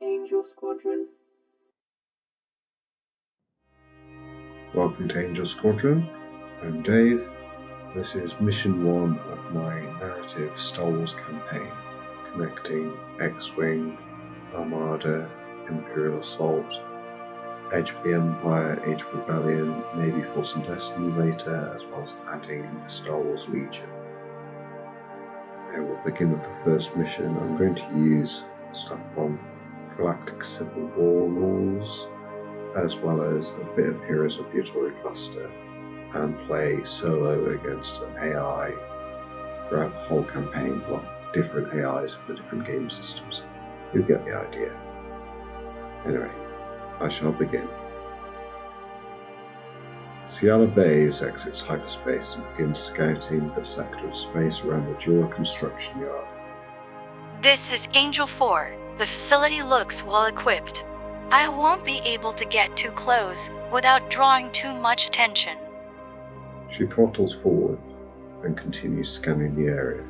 Angel Squadron. Welcome to Angel Squadron. I'm Dave. This is Mission 1 of my narrative Star Wars campaign, connecting X-Wing, Armada, Imperial Assault, Edge of the Empire, Age of Rebellion, maybe Force and Destiny later, as well as adding the Star Wars Legion. And we'll begin with the first mission. I'm going to use stuff from Galactic Civil War rules, as well as a bit of Heroes of the EOTE cluster, and play solo against an AI throughout the whole campaign, well, different AIs for the different game systems. You get the idea. Anyway, I shall begin. Ciala Bays exits hyperspace and begins scouting the sector of space around the Jora construction yard. This is Angel 4. The facility looks well equipped. I won't be able to get too close without drawing too much attention. She throttles forward and continues scanning the area.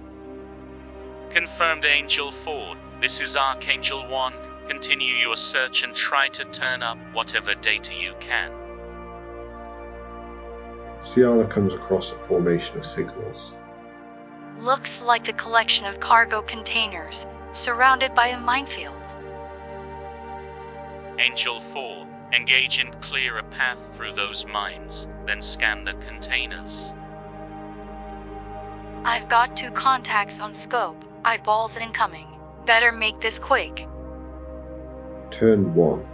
Confirmed, Angel 4. This is Archangel 1. Continue your search and try to turn up whatever data you can. Ciala comes across a formation of signals. Looks like the collection of cargo containers, surrounded by a minefield. Angel 4. Engage and clear a path through those mines, then scan the containers. I've got 2 contacts on scope, eyeballs incoming. Better make this quick. Turn 1.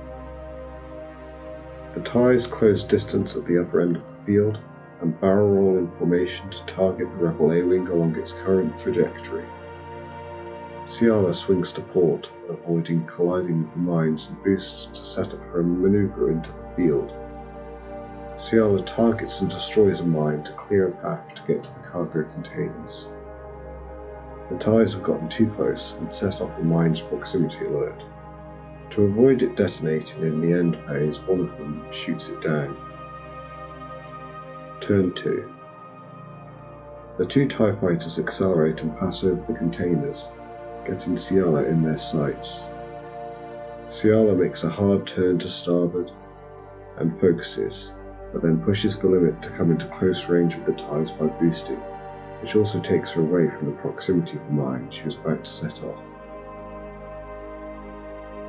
The TIEs close distance at the other end of the field and barrel roll in formation to target the Rebel A-Wing along its current trajectory. Ciala swings to port, avoiding colliding with the mines, and boosts to set up for a maneuver into the field. Ciala targets and destroys a mine to clear a path to get to the cargo containers. The TIEs have gotten too close and set off the mine's proximity alert. To avoid it detonating in the end phase, one of them shoots it down. Turn 2. The 2 TIE fighters accelerate and pass over the containers, getting Ciala in their sights. Ciala makes a hard turn to starboard and focuses, but then pushes the limit to come into close range of the TIEs by boosting, which also takes her away from the proximity of the mine she was about to set off.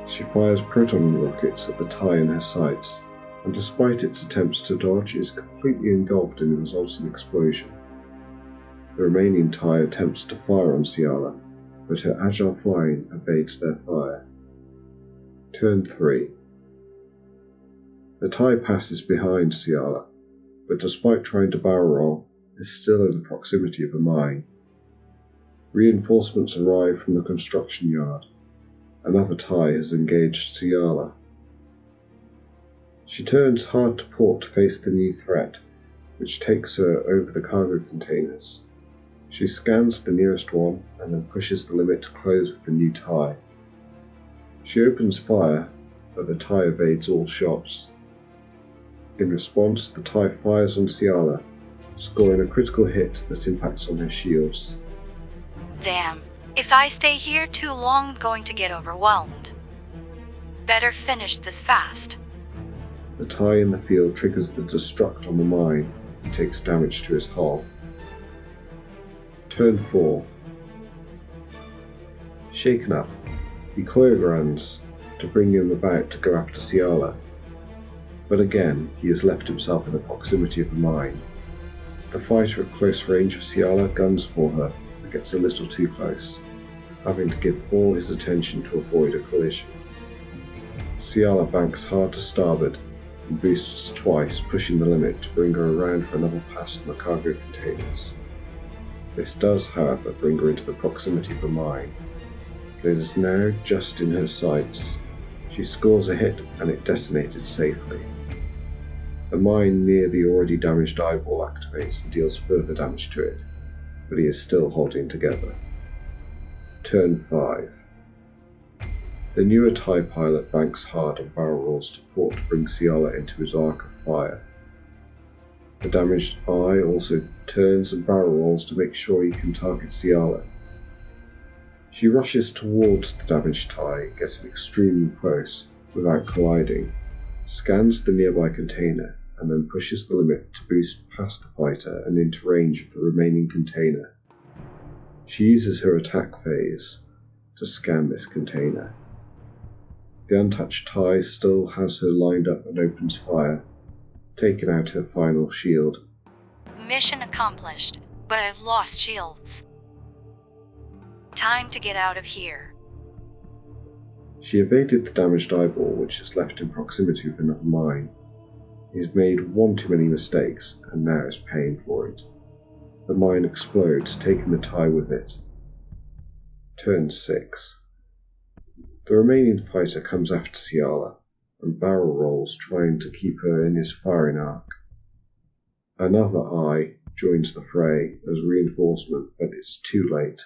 She fires proton rockets at the TIE in her sights, and despite its attempts to dodge, is completely engulfed in the resulting explosion. The remaining TIE attempts to fire on Ciala, but her agile flying evades their fire. Turn 3. The TIE passes behind Ciala, but despite trying to barrel roll, is still in the proximity of a mine. Reinforcements arrive from the construction yard. Another TIE has engaged Ciala. She turns hard to port to face the new threat, which takes her over the cargo containers. She scans the nearest one and then pushes the limit to close with the new TIE. She opens fire, but the TIE evades all shots. In response, the TIE fires on Ciala, scoring a critical hit that impacts on her shields. Damn, if I stay here too long, I'm going to get overwhelmed. Better finish this fast. The TIE in the field triggers the destruct on the mine and takes damage to his hull. Turn 4. Shaken up, he choreograms to bring him about to go after Ciala, but again he has left himself in the proximity of the mine. The fighter at close range of Ciala guns for her, but gets a little too close, having to give all his attention to avoid a collision. Ciala banks hard to starboard and boosts twice, pushing the limit to bring her around for another pass on the cargo containers. This does, however, bring her into the proximity of a mine, but it is now just in her sights. She scores a hit and it detonated safely. The mine near the already damaged eyeball activates and deals further damage to it, but he is still holding together. Turn 5. The newer TIE pilot banks hard and barrel rolls to port to bring Ciala into his arc of fire. The damaged eye also turns and barrel rolls to make sure he can target Ciala. She rushes towards the damaged tie, getting extremely close without colliding, scans the nearby container, and then pushes the limit to boost past the fighter and into range of the remaining container. She uses her attack phase to scan this container. The untouched tie still has her lined up and opens fire, taking out her final shield. Mission accomplished, but I've lost shields. Time to get out of here. She evaded the damaged eyeball, which is left in proximity with another mine. He's made one too many mistakes, and now is paying for it. The mine explodes, taking the tie with it. Turn 6. The remaining fighter comes after Ciala, and barrel rolls, trying to keep her in his firing arc. Another eye joins the fray as reinforcement, but it's too late.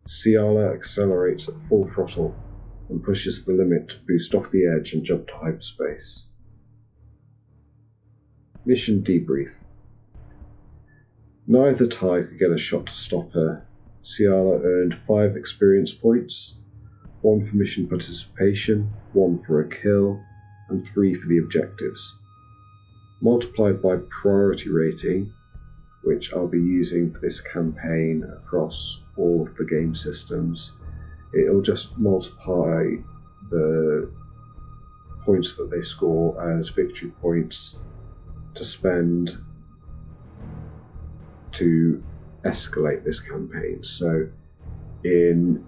Ciala accelerates at full throttle and pushes the limit to boost off the edge and jump to hyperspace. Mission Debrief. Neither tie could get a shot to stop her. Ciala earned 5 experience points, 1 for mission participation, 1 for a kill, and 3 for the objectives. Multiplied by priority rating, which I'll be using for this campaign across all of the game systems, it'll just multiply the points that they score as victory points to spend to escalate this campaign. So in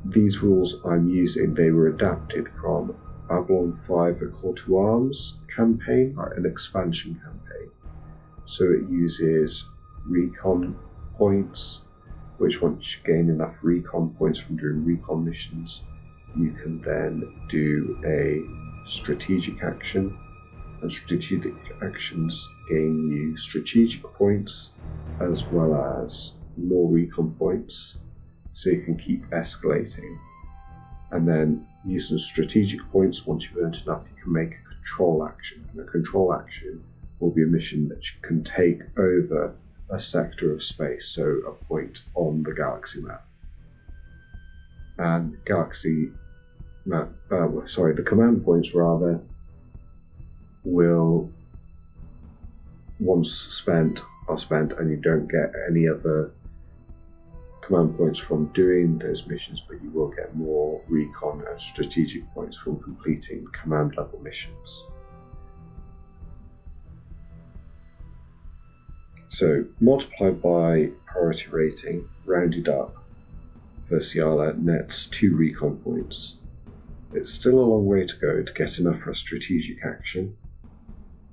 these rules I'm using, they were adapted from Babylon 5 A Call to Arms campaign, an expansion campaign. So it uses recon points, which once you gain enough recon points from doing recon missions, you can then do a strategic action, and strategic actions gain you strategic points as well as more recon points, so you can keep escalating. And then using strategic points, once you've earned enough, you can make a control action, and a control action will be a mission that you can take over a sector of space, so a point on the galaxy map. And the command points rather will, once spent, are spent, and you don't get any other command points from doing those missions, but you will get more recon and strategic points from completing command level missions. So multiplied by priority rating, rounded up, for Ciala nets 2 recon points. It's still a long way to go to get enough for a strategic action.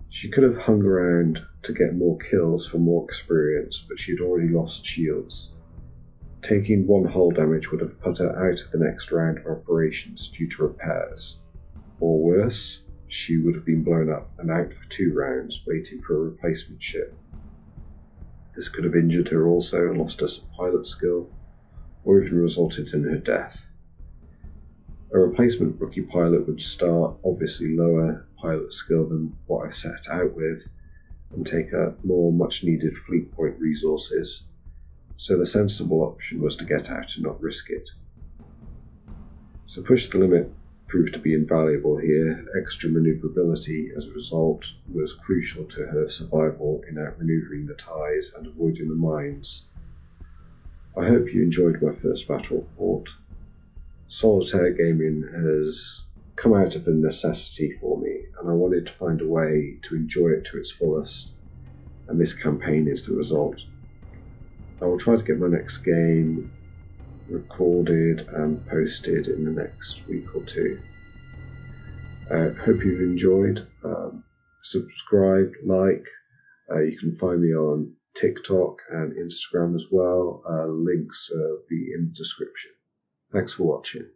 She could have hung around to get more kills for more experience, but she'd already lost shields. Taking 1 hull damage would have put her out of the next round of operations due to repairs. Or worse, she would have been blown up and out for 2 rounds waiting for a replacement ship. This could have injured her also and lost her some pilot skill, or even resulted in her death. A replacement rookie pilot would start obviously lower pilot skill than what I set out with, and take up more much needed fleet point resources, so the sensible option was to get out and not risk it. So push the limit proved to be invaluable here. Extra manoeuvrability as a result was crucial to her survival in outmanoeuvring the ties and avoiding the mines. I hope you enjoyed my first battle report. Solitaire gaming has come out of a necessity for me, and I wanted to find a way to enjoy it to its fullest, and this campaign is the result. I will try to get my next game recorded and posted in the next week or 2. Hope you've enjoyed. Subscribe, like. You can find me on TikTok and Instagram as well. Links will be in the description. Thanks for watching.